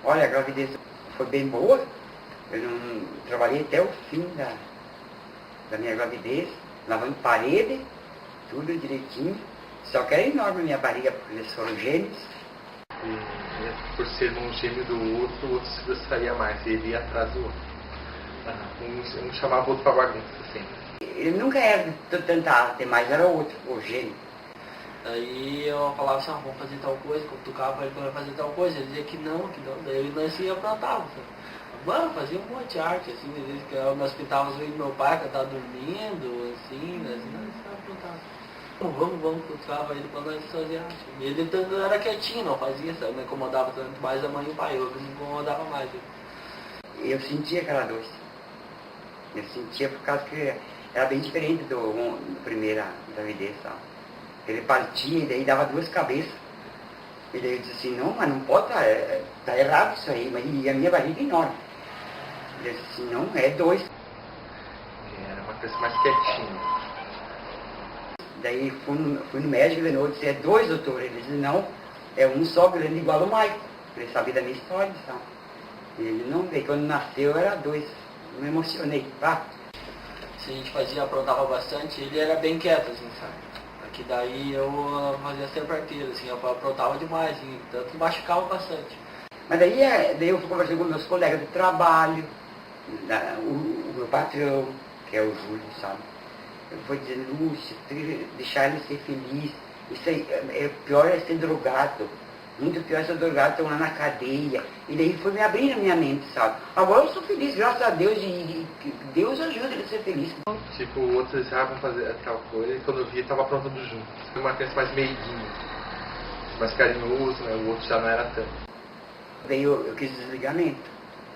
Olha, a gravidez foi bem boa. Eu não trabalhei até o fim da minha gravidez, lavando parede, tudo direitinho. Só que era enorme a minha barriga, porque eles foram gêmeos. E por ser um gêmeo do outro, o outro se gostaria mais, ele ia atrás do outro. Um chamava o outro pra bagunça, assim. Ele nunca era de tanta arte, mas era o outro, o gêmeo. Aí eu falava assim, vamos fazer tal coisa, cutucava ele para fazer tal coisa, ele dizia que não, daí nós ia aprontava. Vamos, fazia um monte de arte, assim, às vezes que nós pintávamos o meu pai que estava dormindo, assim, nós aprontávamos. Vamos, cutucava ele para nós fazer arte. E ele era quietinho, não fazia, sabe? Não incomodava tanto mais a mãe e o pai, eu não incomodava mais. Eu sentia aquela dor. Eu sentia por causa que era bem diferente do primeira gravidez, sabe? Ele partia e daí dava duas cabeças. E daí eu disse assim, não, mas não pode, tá errado isso aí. Mas, e a minha barriga é enorme. Ele disse assim, não, é dois. Era uma criança mais quietinha. Daí fui no médico de novo e disse, é dois, doutor. Ele disse, não, é um só grande igual ao Maico. Ele sabia da minha história, sabe? Ele não veio, quando nasceu era dois. Eu me emocionei, tá? Se a gente aprontava bastante, ele era bem quieto, assim, sabe? Que daí eu fazia sempre arteiro, assim, eu aprontava demais, assim, tanto que machucava bastante. Mas daí eu fui conversando com meus colegas do trabalho, o meu patrão, que é o Júlio, sabe? Eu fui dizendo, Lúcio, deixar ele ser feliz. Isso aí, pior é ser drogado. Muito pior é ser drogado, estão lá na cadeia. E daí foi me abrindo a minha mente, sabe? Agora eu sou feliz, graças a Deus, e Deus ajuda ele a ser feliz. Tipo, o outro dizia, vamos fazer tal coisa, e quando eu vi, estava aprontando junto. Foi uma criança mais meiguinha, mais carinhoso, né? O outro já não era tanto. Daí eu quis desligamento,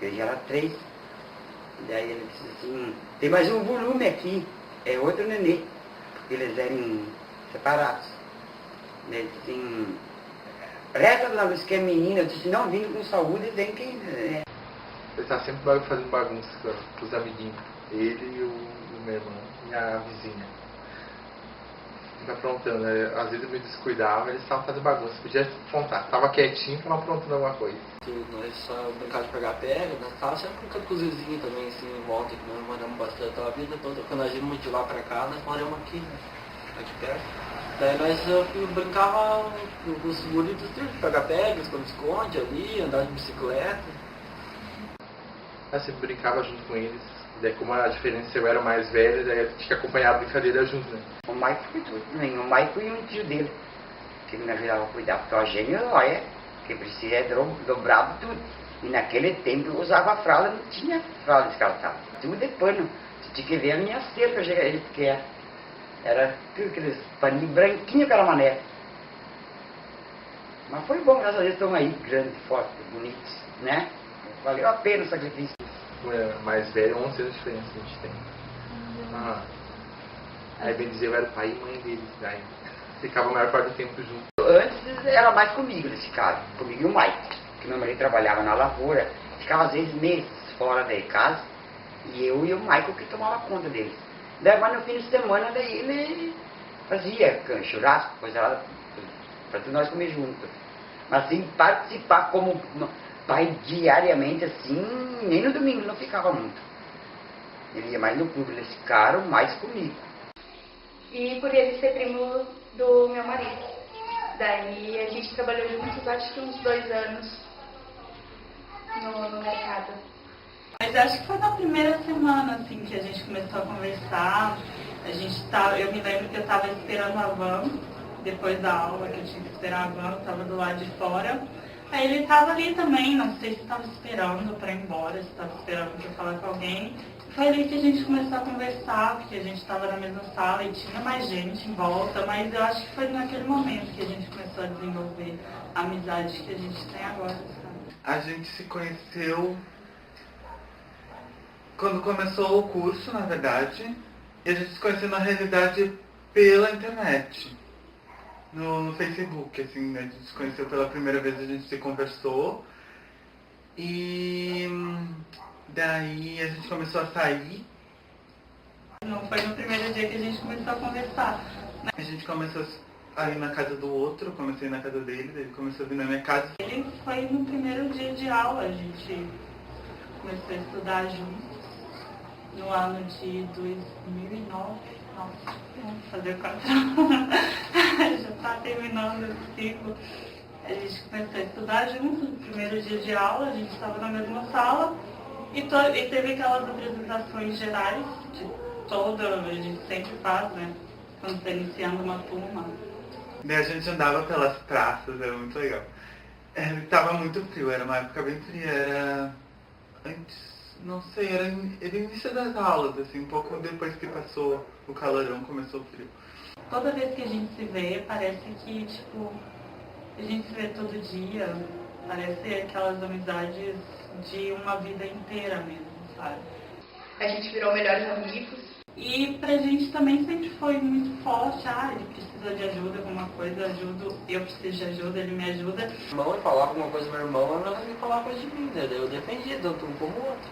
eu já era 3. Daí ele disse assim, tem mais um volume aqui, é outro nenê, porque eles eram separados. Daí ele disse assim, resta na vez que é menina, eu disse, não, vindo com saúde, vem quem... Ele tá sempre fazendo bagunça com os amiguinhos, ele e o meu irmão e a vizinha. Fica aprontando, né? Às vezes eu me descuidava, eles estavam fazendo bagunça, podia aprontar, tava quietinho, tava aprontando alguma coisa. Nós só brincávamos de pegar pega, nós tava sempre brincando com os vizinhos também, assim, em volta, que nós moramos bastante a vida toda. Quando nós íamos de lá pra cá, nós moramos aqui, né? Aqui perto. Daí nós brincava com os bonitos de pegar pega, esconde ali, andar de bicicleta. Eu sempre brincava junto com eles, daí como a diferença eu era mais velho, daí eu tinha que acompanhar a brincadeira junto, né? O Maico foi tudo, nem o Maico e um tio dele, que me ajudava a cuidar, porque o gêmeo, olha, que precisa é dobrado tudo. E naquele tempo eu usava fralda, não tinha fralda descalçada, tudo de pano. Você tinha que ver a minha cerca, que era tudo aqueles paninhos branquinhos, aquela mané. Mas foi bom, graças a Deus estão aí, grandes, fortes, bonitos, né? Valeu a pena o sacrifício. Mais velho, 11 anos de diferença a gente tem. Aí bem dizer, eu era o pai e mãe deles, daí ficava a maior parte do tempo junto. Antes era mais comigo nesse caso, comigo e o Mike, que meu marido trabalhava na lavoura, ficava às vezes meses fora da casa, e eu e o Michael que tomava conta deles. Daí, mas no fim de semana, daí ele fazia churrasco, coisa lá, para todos nós comer juntos. Mas assim, participar como pai diariamente, assim, nem no domingo não ficava muito. Ele ia mais no clube, eles ficaram mais comigo. E por ele ser primo do meu marido. Daí a gente trabalhou juntos, acho que uns 2 anos no mercado. Mas acho que foi na primeira semana, assim, que a gente começou a conversar. Eu me lembro que eu estava esperando a van, depois da aula, que eu tinha que esperar a van, eu estava do lado de fora. Aí ele estava ali também, não sei se estava esperando para ir embora, se estava esperando para falar com alguém. Foi ali que a gente começou a conversar, porque a gente estava na mesma sala e tinha mais gente em volta, mas eu acho que foi naquele momento que a gente começou a desenvolver a amizade que a gente tem agora, sabe? A gente se conheceu quando começou o curso, na verdade, e a gente se conheceu na realidade pela internet. No Facebook, assim, a gente se conheceu pela primeira vez, a gente se conversou e daí a gente começou a sair. Não foi no primeiro dia que a gente começou a conversar, né? A gente começou a ir na casa do outro, comecei na casa dele, ele começou a vir na minha casa. Ele foi no primeiro dia de aula, a gente começou a estudar juntos no ano de 2009. Nossa, vamos fazer 4 anos. Já está terminando esse ciclo. A gente começou a estudar juntos no primeiro dia de aula, a gente estava na mesma sala e teve aquelas apresentações gerais de toda, a gente sempre faz, né? Quando está iniciando uma turma. Daí a gente andava pelas praças, era muito legal. Estava muito frio, era uma época bem fria, era antes, não sei, era início das aulas, assim, um pouco depois que passou o calorão, começou o frio. Toda vez que a gente se vê, parece que, tipo, a gente se vê todo dia, parece aquelas amizades de uma vida inteira mesmo, sabe? A gente virou melhores amigos. E pra gente também sempre foi muito forte, ele precisa de ajuda, alguma coisa, eu preciso de ajuda, ele me ajuda. Meu irmão falava alguma coisa do meu irmão, mas não me falava coisa de mim, né? Eu defendia tanto um como o outro.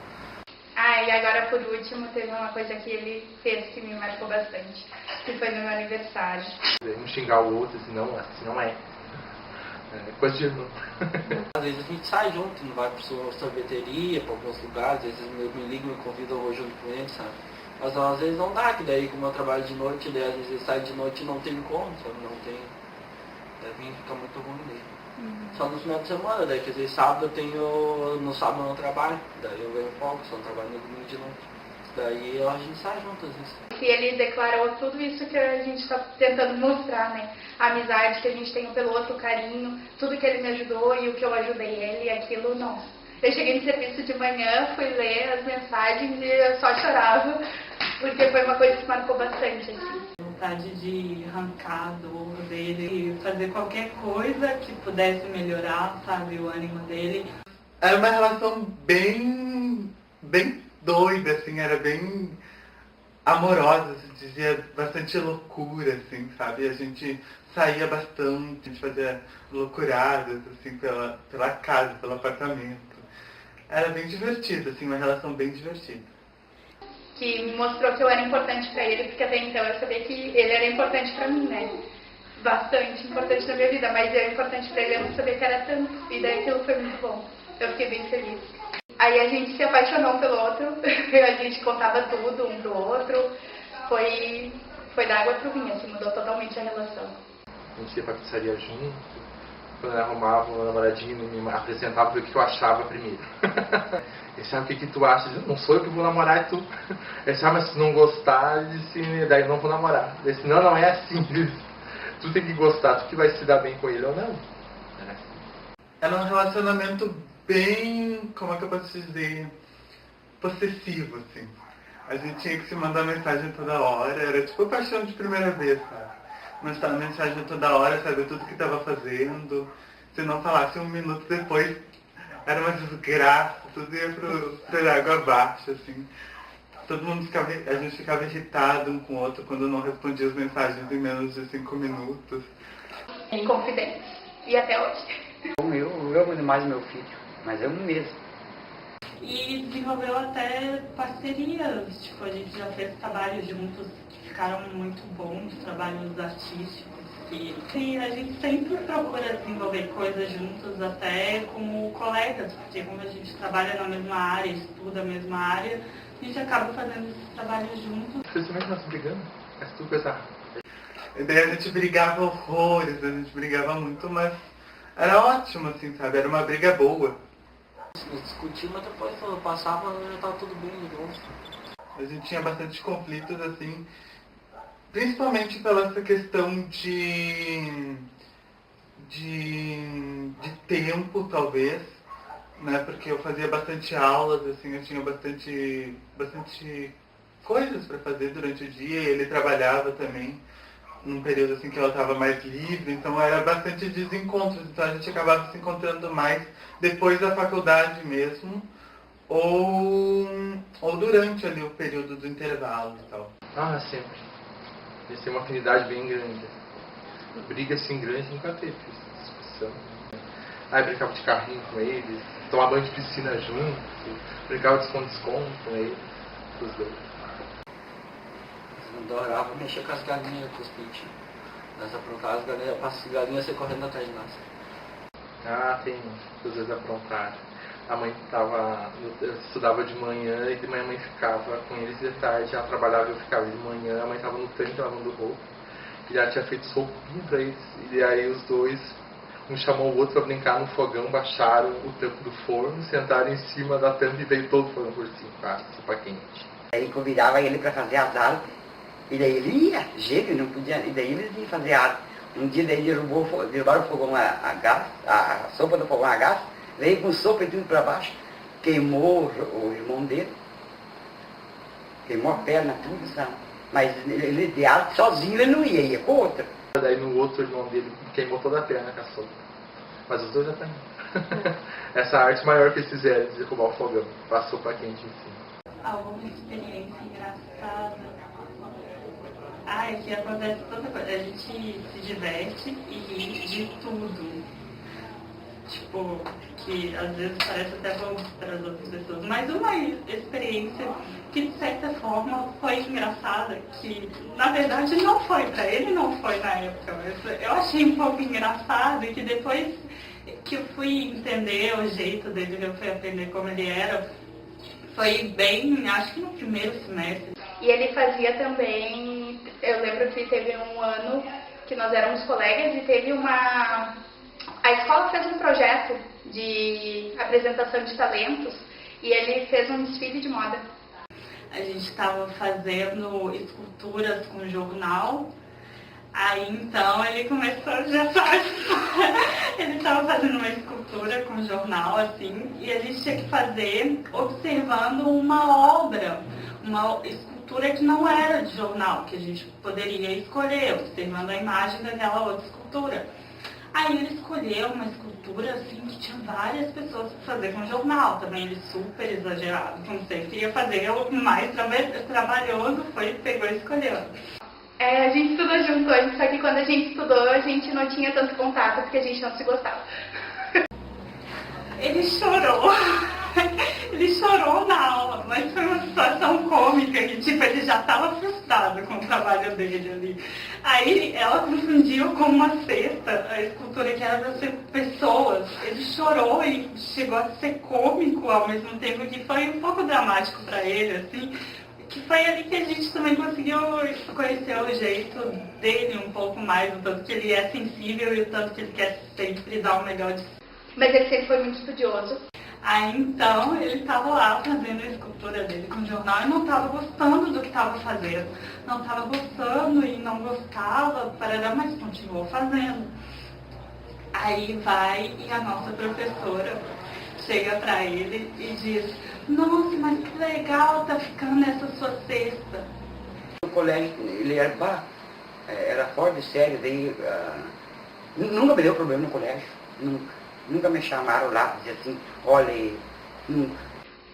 E agora por último teve uma coisa que ele fez que me marcou bastante, que foi no meu aniversário. Um xingar o outro, assim não é. Coisa de irmão. Às vezes a gente sai junto, não vai para sua sorveteria, para alguns lugares, às vezes me ligam, me convidam, eu vou junto com eles, sabe? Mas às vezes não dá, que daí como eu trabalho de noite, daí às vezes sai de noite e não tem como, sabe? Não tem. Daí fica muito ruim mesmo. Só no final de semana, daí quer dizer, sábado eu tenho. No sábado eu não trabalho, daí eu ganho folga, só não trabalho no domingo de noite. Daí a gente sai junto às vezes. E ele declarou tudo isso que a gente está tentando mostrar, né? A amizade que a gente tem um pelo outro, o carinho, tudo que ele me ajudou e o que eu ajudei ele, aquilo não. Eu cheguei no serviço de manhã, fui ler as mensagens e eu só chorava, porque foi uma coisa que marcou bastante, assim. Vontade de arrancar do ombro dele e fazer qualquer coisa que pudesse melhorar, sabe, o ânimo dele. Era uma relação bem doida, assim, era bem amorosa, se dizia bastante loucura, assim, sabe? A gente saía bastante, a gente fazia loucuradas, assim, pela casa, pelo apartamento. Era bem divertido, assim, uma relação bem divertida. Que me mostrou que eu era importante pra ele, porque até então eu sabia que ele era importante pra mim, né? Bastante importante na minha vida, mas eu era importante pra ele, eu não sabia que era tanto. E daí aquilo foi muito bom. Eu fiquei bem feliz. Aí a gente se apaixonou um pelo outro, a gente contava tudo um pro outro. Foi da água pro vinho, assim, mudou totalmente a relação. A gente ia pra pizzaria junto, quando ele arrumava uma namoradinha, me apresentava o que eu achava primeiro. Ele sabe o que tu acha? Não sou eu que vou namorar, é tu. Ele sabe, mas se não gostar, ele disse, daí eu não vou namorar. Ele disse, não é assim. Tu tem que gostar, tu que vai se dar bem com ele ou não. Era um relacionamento bem, como é que eu posso dizer, possessivo, assim. A gente tinha que se mandar mensagem toda hora, era tipo paixão de primeira vez, sabe? Mandar mensagem toda hora, saber tudo que estava fazendo. Se não falasse um minuto depois, era uma desgraça, tudo ia pro água abaixo, assim. Todo mundo a gente ficava irritado um com o outro quando não respondia as mensagens em menos de 5 minutos. Confidentes. E até hoje. Eu amo demais meu filho, mas amo mesmo. E desenvolveu até parcerias, tipo, a gente já fez trabalhos juntos que ficaram muito bons, trabalhos artísticos. E a gente sempre procura desenvolver coisas juntos, até como colegas, porque como a gente trabalha na mesma área, estuda a mesma área, a gente acaba fazendo esses trabalhos juntos. Principalmente nós brigamos, é tudo coisa. E daí a gente brigava horrores, a gente brigava muito, mas era ótimo, assim, sabe? Era uma briga boa. Nós discutimos, mas depois quando passava já estava tudo bem de novo. A gente tinha bastante conflitos, assim, principalmente pela essa questão de tempo, talvez, né? Porque eu fazia bastante aulas, assim, eu tinha bastante coisas para fazer durante o dia, e ele trabalhava também num período assim que ela estava mais livre, então era bastante desencontros, então a gente acabava se encontrando mais depois da faculdade mesmo, ou durante ali o período do intervalo e tal. Sempre. Eles têm uma afinidade bem grande. Briga assim grande nunca teve discussão. Brincava de carrinho com eles, tomava banho de piscina junto, brincava de esconde-esconde com eles, os dois. Eu adorava mexer com as galinhas, com os pintinhos. Nós aprontava, as galinhas, passa galinha você correndo atrás de nós. Ah, tem coisas aprontadas. A mãe eu estudava de manhã e de manhã a mãe ficava com eles de tarde, ela trabalhava e eu ficava de manhã, a mãe estava no tanque lavando roupa. E ela tinha feito sopinha pra eles. E aí os dois, um chamou o outro pra brincar no fogão, baixaram o tampo do forno, sentaram em cima da tampa e veio todo o fogão por cima, com a sopa quente. Aí convidava ele para fazer as alas, e daí ele ia, gêmeo, não podia, e daí eles iam fazer alas. Um dia daí derrubaram o fogão a gás, a sopa do fogão a gás, veio com sopa e tudo para baixo, queimou o irmão dele, queimou a perna, tudo, sabe? Mas ele de ala, sozinho ele não ia com outra. Daí no outro irmão dele queimou toda a perna com a sopa. Mas os dois já estão. Essa arte maior que eles fizeram de derrubar o fogão, com a sopa quente em cima. Alguma experiência engraçada? Ah, é que acontece tanta coisa. A gente se diverte e ri de tudo. Tipo, que às vezes parece até bobo para as outras pessoas. Mas uma experiência que de certa forma foi engraçada, que na verdade não foi para ele, não foi na época. Mas eu achei um pouco engraçado e que depois que eu fui entender o jeito dele, que eu fui aprender como ele era, foi bem, acho que no primeiro semestre. E ele fazia também, eu lembro que teve um ano que nós éramos colegas e teve a escola fez um projeto de apresentação de talentos e ele fez um desfile de moda. A gente estava fazendo esculturas com jornal, aí então ele começou, já sabe, ele estava fazendo uma escultura com jornal, assim, e a gente tinha que fazer observando uma obra, uma escultura que não era de jornal, que a gente poderia escolher, observando a imagem daquela outra escultura. Aí ele escolheu uma escultura assim que tinha várias pessoas para fazer com jornal, também ele super exagerado, como sempre ia fazer o mais trabalhoso, foi, pegou e escolheu. A gente estudou junto antes, só que quando a gente estudou a gente não tinha tanto contato porque a gente não se gostava. Ele chorou. Ele chorou na aula, mas foi uma situação cômica que, tipo, ele já estava frustrado com o trabalho dele ali. Aí ela confundiu com uma cesta, a escultura que era para ser pessoas. Ele chorou e chegou a ser cômico ao mesmo tempo, que foi um pouco dramático para ele, assim. Que foi ali que a gente também conseguiu conhecer o jeito dele um pouco mais, o tanto que ele é sensível e o tanto que ele quer sempre dar o melhor de si. Mas ele sempre foi muito estudioso. Aí então ele estava lá fazendo a escultura dele com o jornal e não estava gostando do que estava fazendo. Não estava gostando e não gostava, mas continuou fazendo. Aí vai e a nossa professora chega para ele e diz: nossa, mas que legal tá ficando essa sua cesta. No colégio ele era fora de série, daí nunca me deu problema no colégio, nunca me chamaram lá para dizer assim, olha, nunca.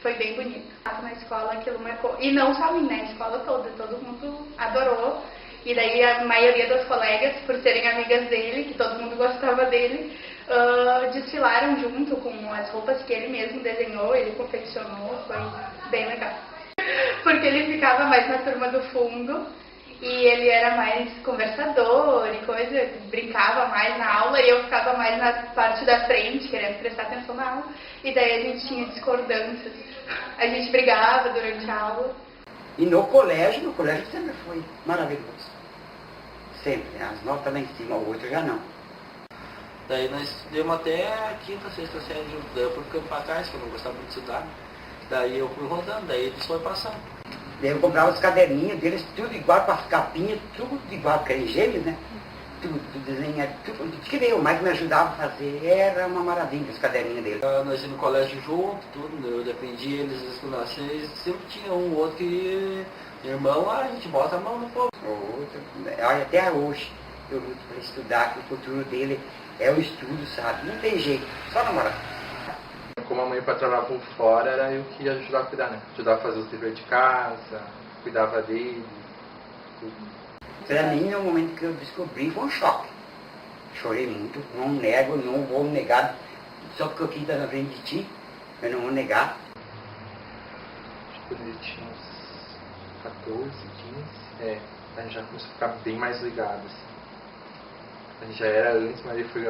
Foi bem bonito. Na escola aquilo marcou, e não só a mim, né, a escola toda, todo mundo adorou. E daí a maioria das colegas, por serem amigas dele, que todo mundo gostava dele, desfilaram junto com as roupas que ele mesmo desenhou, ele confeccionou, foi bem legal. Porque ele ficava mais na turma do fundo e ele era mais conversador e coisa, brincava mais na aula e eu ficava mais na parte da frente, querendo prestar atenção na aula. E daí a gente tinha discordâncias, a gente brigava durante a aula. E no colégio sempre foi maravilhoso. Sempre, as notas lá em cima, o outro já não. Daí nós estudamos até a quinta, sexta série junto. Daí eu fui ficando pra trás, que eu não gostava muito de estudar. Daí eu fui rodando, daí eles foram passando. Daí eu comprava os caderninhos deles, tudo igual, com as capinhas, tudo igual, porque eram gêmeos, né? Tudo desenhado, tudo. Que nem o mais me ajudava a fazer, era uma maravilha os caderninhos dele. Nós íamos no colégio junto, tudo, eu dependia eles escolassem, eles sempre tinha um outro que, irmão, a gente bota a mão no fogo. Olha, até hoje eu luto para estudar, que o futuro dele é o estudo, sabe? Não tem jeito, só namorar. Como a mãe para trabalhar por fora, era eu que ia ajudar a cuidar, né? Ajudava a fazer os deveres de casa, cuidava dele, tudo. Para mim, no momento que eu descobri, foi um choque. Chorei muito, não nego, não vou negar. Só porque eu quis estar na frente de ti, eu não vou negar. Acho que quando ele tinha uns 14, 15, a gente já começou a ficar bem mais ligado, assim. A gente já era antes, mas ele foi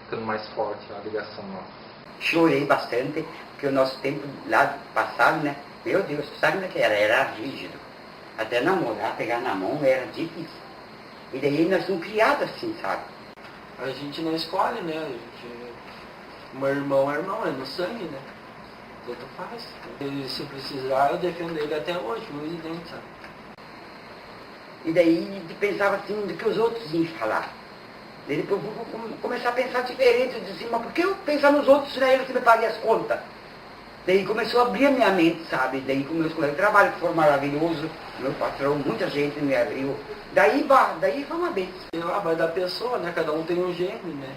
ficando mais forte a ligação nossa. Chorei bastante, porque o nosso tempo lá passado, né? Meu Deus, sabe como é que era? Era rígido. Até namorar, pegar na mão, era difícil. E daí nós fomos criados assim, sabe? A gente não escolhe, né? A gente... Meu irmão é irmão, é no sangue, né? Tanto faz. E se precisar, eu defendo ele até hoje, luz e dente, sabe? E daí pensava assim, do que os outros iam falar. Daí depois eu vou começar a pensar diferente, eu disse assim, mas por que eu pensar nos outros, né? Eles que me paguem as contas. Daí começou a abrir a minha mente, sabe? Daí com meus colegas de trabalho, que foi maravilhoso, meu patrão, muita gente me abriu. Daí foi uma vez. Sei lá, vai da pessoa, né? Cada um tem um gênio, né?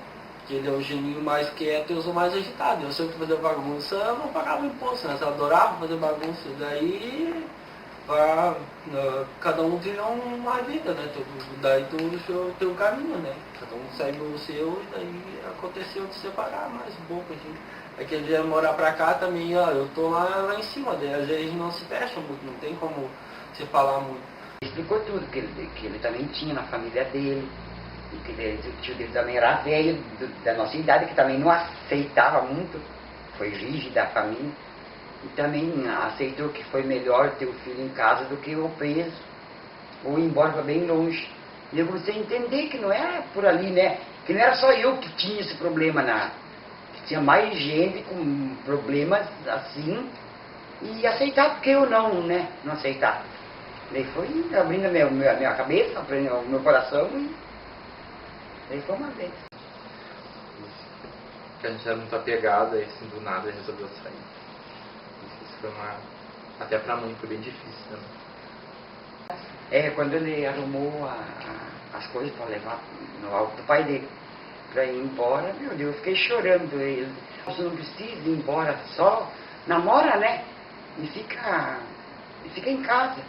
Que ele é o geninho mais quieto e eu sou mais agitado. Eu sempre fazia bagunça, eu não pagava imposto, né? Eu adorava fazer bagunça. Daí, cada um tem uma vida, né? Daí tu o teu caminho, né? Cada um segue o seu e daí aconteceu de separar mais um pouco, assim. É que ele ia morar pra cá também, ó, eu tô lá em cima, daí às vezes não se fecha muito, não tem como se falar muito. Explicou tudo que ele também tinha na família dele, e que o tio dele também era velho, da nossa idade, que também não aceitava muito, foi rígida a família, e também aceitou que foi melhor ter o filho em casa do que o preso, ou ir embora para bem longe. E eu comecei a entender que não era por ali, né? Que não era só eu que tinha esse problema, que tinha mais gente com problemas assim, e aceitar porque eu não, né? Não aceitar. Daí foi abrindo a minha cabeça, abrindo o meu coração e daí foi uma vez. Porque a gente era muito apegado e assim, do nada resolveu sair. Isso foi até pra mãe foi bem difícil, né? Quando ele arrumou as coisas para levar no alto do pai dele, para ir embora, meu Deus, eu fiquei chorando. Ele, você não precisa ir embora, só namora, né? E fica em casa.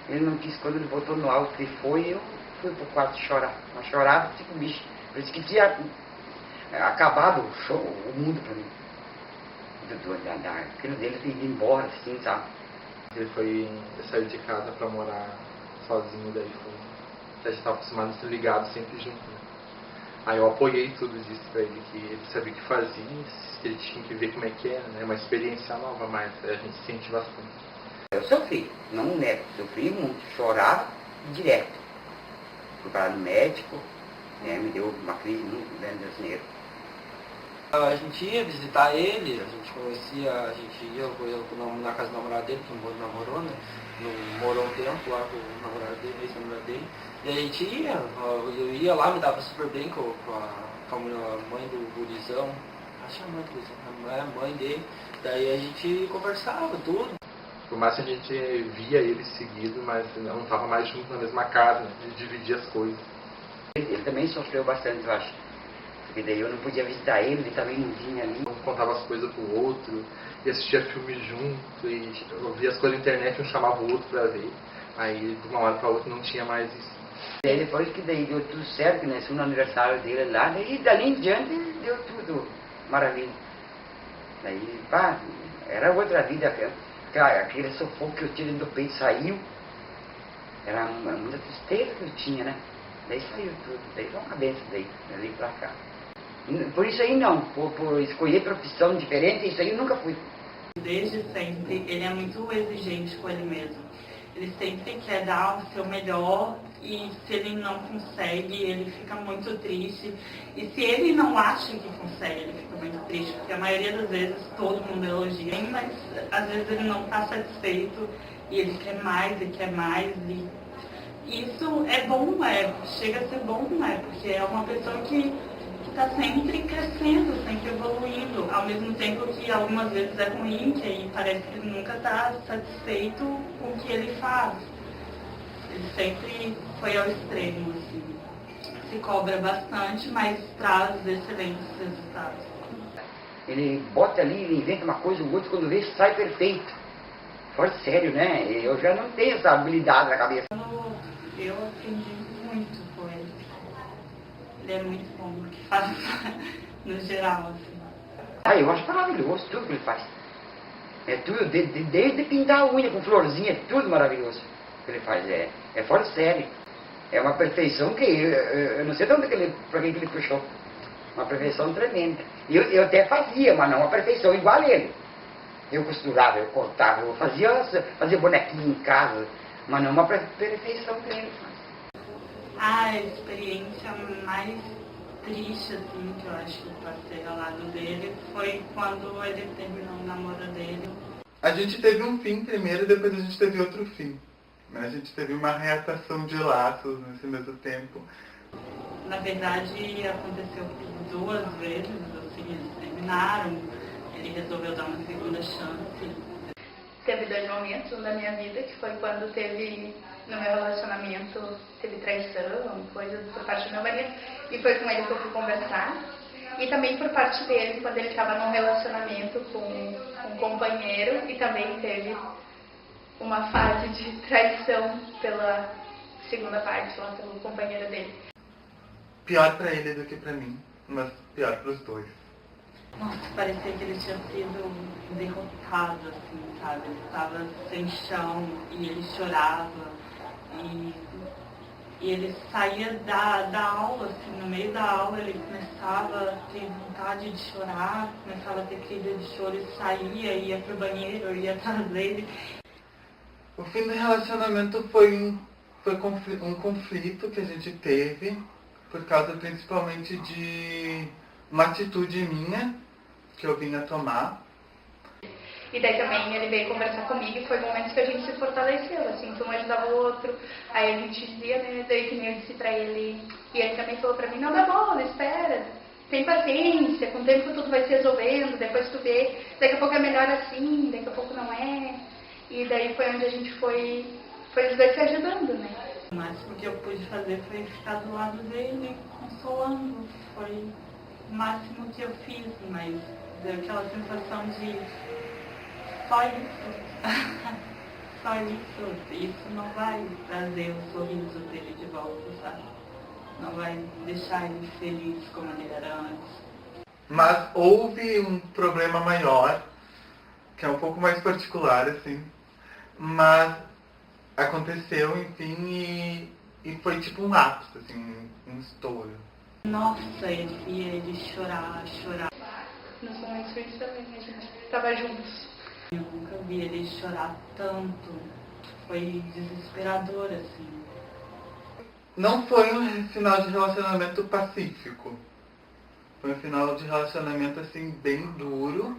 Ele não quis, quando ele voltou no alto e foi, eu fui pro quarto chorar. Mas chorava tipo bicho. Por isso que tinha acabado o mundo para mim. Aquilo dele ter ido embora, assim, sabe? Ele saiu de casa para morar sozinho, daí a gente estava acostumado a ser ligado sempre junto, né? Aí eu apoiei tudo isso para ele, que ele sabia o que fazia, que ele tinha que ver como é que era, né? Uma experiência nova, mas a gente sente bastante. Eu sofri, não nego, sofri muito, chorava direto. Fui parar no médico, né, me deu uma crise muito grande brasileira. A gente ia visitar ele, a gente conhecia, a gente ia na casa do namorado dele, que namorou, né? Morou um tempo lá com o namorado dele, ex-namorado dele. E a gente ia, eu ia lá, me dava super bem com a mãe do gurizão, acho que é a mãe do gurizão, a mãe dele. Daí a gente conversava, tudo. Por mais que a gente via ele seguido, mas não estava mais junto na mesma casa, né? A gente dividia as coisas. Ele também sofreu bastante, eu acho. Porque daí eu não podia visitar ele também não vinha ali. Um contava as coisas pro outro, e assistia filme junto, e ouvia as coisas na internet, um chamava o outro pra ver. Aí de uma hora pra outra não tinha mais isso. Daí depois que daí deu tudo certo, né? No aniversário dele lá, daí dali em diante deu tudo maravilha. Daí, pá, era outra vida, aquele sufoco que eu tirei do peito saiu. Era muita tristeza que eu tinha, né? Daí saiu tudo, daí foi uma benção daí, dali pra cá. Por isso aí não, por escolher profissão diferente, isso aí eu nunca fui. Desde sempre, ele é muito exigente com ele mesmo. Ele sempre quer dar o seu melhor e se ele não consegue, ele fica muito triste. E se ele não acha que consegue, ele fica muito triste, porque a maioria das vezes todo mundo elogia, mas às vezes ele não está satisfeito e ele quer mais e isso é bom, chega a ser bom, porque é uma pessoa que está sempre crescendo, sempre evoluindo, ao mesmo tempo que algumas vezes é ruim, que aí parece que ele nunca está satisfeito com o que ele faz. Ele sempre foi ao extremo, assim. Se cobra bastante, mas traz excelentes resultados. Ele bota ali, ele inventa uma coisa, o outro quando vê sai perfeito. Fora sério, né? Eu já não tenho essa habilidade na cabeça. Eu aprendi muito com ele. Ele é muito bom no que faz, no geral, assim. Eu acho maravilhoso tudo que ele faz. É tudo, desde pintar a unha com florzinha, tudo maravilhoso que ele faz. É fora sério. É uma perfeição que eu não sei de onde pra quem que ele puxou. Uma perfeição tremenda. E eu até fazia, mas não uma perfeição igual a ele. Eu costurava, eu cortava, eu fazia bonequinho em casa, mas não uma perfeição dele. A experiência mais triste, assim, que eu acho que eu passei ao lado dele foi quando ele terminou o namoro dele. A gente teve um fim primeiro e depois a gente teve outro fim. A gente teve uma reatação de laços nesse mesmo tempo. Na verdade, aconteceu por 2 vezes, assim, eles terminaram, ele resolveu dar uma segunda chance. Teve 2 momentos na minha vida, que foi quando teve, no meu relacionamento, teve traição, coisas por parte do meu marido, e foi com ele que eu fui conversar. E também por parte dele, quando ele estava num relacionamento com um companheiro, e também teve uma fase de traição pela segunda parte, lá pelo companheiro dele. Pior pra ele do que pra mim, mas pior pros dois. Nossa, parecia que ele tinha sido derrotado, assim, sabe? Ele estava sem chão e ele chorava. E ele saía da aula, assim, no meio da aula ele começava a ter vontade de chorar, começava a ter crise de choro e saía, ia pro banheiro, ia atrás dele. O fim do relacionamento foi um conflito que a gente teve, por causa principalmente de uma atitude minha, que eu vinha tomar. E daí também ele veio conversar comigo e foi momentos que a gente se fortaleceu, assim, que um ajudava o outro. Aí a gente dizia, né, daí que nem eu disse pra ele, e ele também falou pra mim, não dá bola, espera, tem paciência, com o tempo tudo vai se resolvendo, depois tu vê, daqui a pouco é melhor assim, daqui a pouco não é. E daí foi onde a gente foi os dois se ajudando, né. O máximo que eu pude fazer foi ficar do lado dele, consolando. Foi o máximo que eu fiz, mas deu aquela sensação de só isso. Só isso. Isso não vai trazer o sorriso dele de volta, sabe? Não vai deixar ele feliz como ele era antes. Mas houve um problema maior, que é um pouco mais particular, assim, mas aconteceu, enfim, e foi tipo um ápice, assim, um estouro. Nossa, eu via ele chorar. Nos momentos ruins também, a gente estava juntos. Eu nunca vi ele chorar tanto. Foi desesperador, assim. Não foi um final de relacionamento pacífico. Foi um final de relacionamento, assim, bem duro.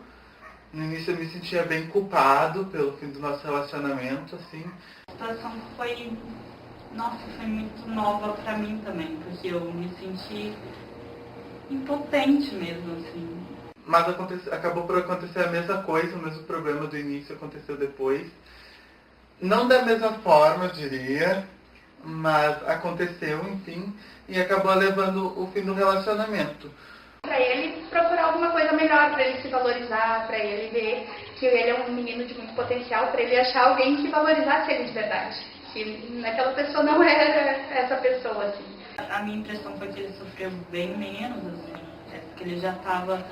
No início eu me sentia bem culpado pelo fim do nosso relacionamento, assim. A situação foi muito nova pra mim também, porque eu me senti impotente mesmo, assim. Mas acabou por acontecer a mesma coisa, o mesmo problema do início aconteceu depois. Não da mesma forma, eu diria, mas aconteceu, enfim, e acabou levando o fim do relacionamento. Para ele procurar alguma coisa melhor, para ele se valorizar, para ele ver que ele é um menino de muito potencial, para ele achar alguém que valorizasse ele de verdade. Que naquela pessoa não era essa pessoa, assim. A minha impressão foi que ele sofreu bem menos, assim, porque ele já estava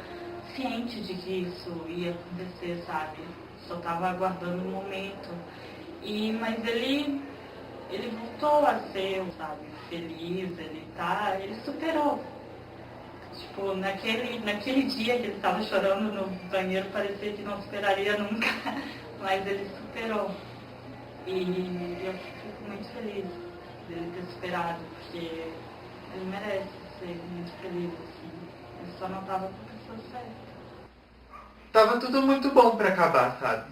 ciente de que isso ia acontecer, sabe? Só estava aguardando o momento. Mas ele voltou a ser, sabe, feliz, ele superou. Tipo, naquele dia que ele estava chorando no banheiro, parecia que não superaria nunca, mas ele superou. E eu fico muito feliz dele ter superado, porque ele merece ser muito feliz, assim. Ele só não estava com a pessoa certa. Tava tudo muito bom pra acabar, sabe?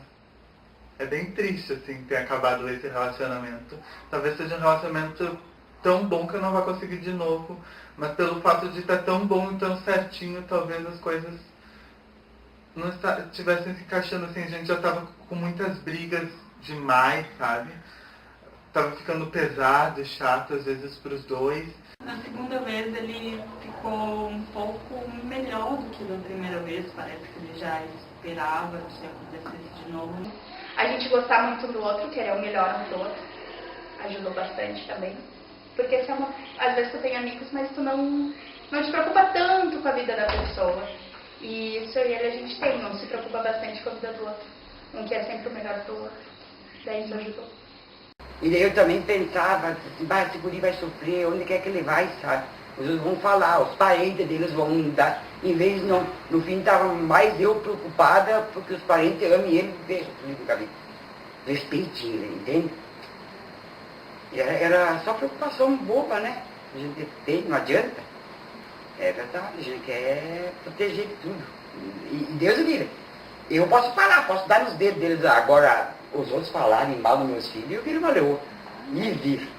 É bem triste, assim, ter acabado esse relacionamento. Talvez seja um relacionamento tão bom que eu não vá conseguir de novo, mas pelo fato de estar tão bom e tão certinho, talvez as coisas não estivessem se encaixando assim. A gente já tava com muitas brigas demais, sabe? Tava ficando pesado e chato às vezes pros dois. Na segunda vez ele ficou um pouco melhor do que da primeira vez, parece que ele já esperava que acontecesse de novo. A gente gostar muito do outro, querer o melhor um do outro, ajudou bastante também. Porque às vezes tu tem amigos, mas tu não te preocupa tanto com a vida da pessoa. E isso aí a gente tem, não se preocupa bastante com a vida do outro. Um quer sempre o melhor do outro. Daí isso ajudou. E daí eu também pensava, assim, esse guri vai sofrer, onde quer que ele vai, sabe? Os outros vão falar, os parentes deles vão dar, em vez não, no fim estava mais eu preocupada porque os parentes amam ele, veja, respeite ele, entende? Era só preocupação boba, né? A gente tem, não adianta. É verdade, a gente quer proteger de tudo. E Deus livre. Eu posso falar, posso dar nos dedos deles agora, os outros falarem mal dos meus filhos, eu viro valeu. E vivo.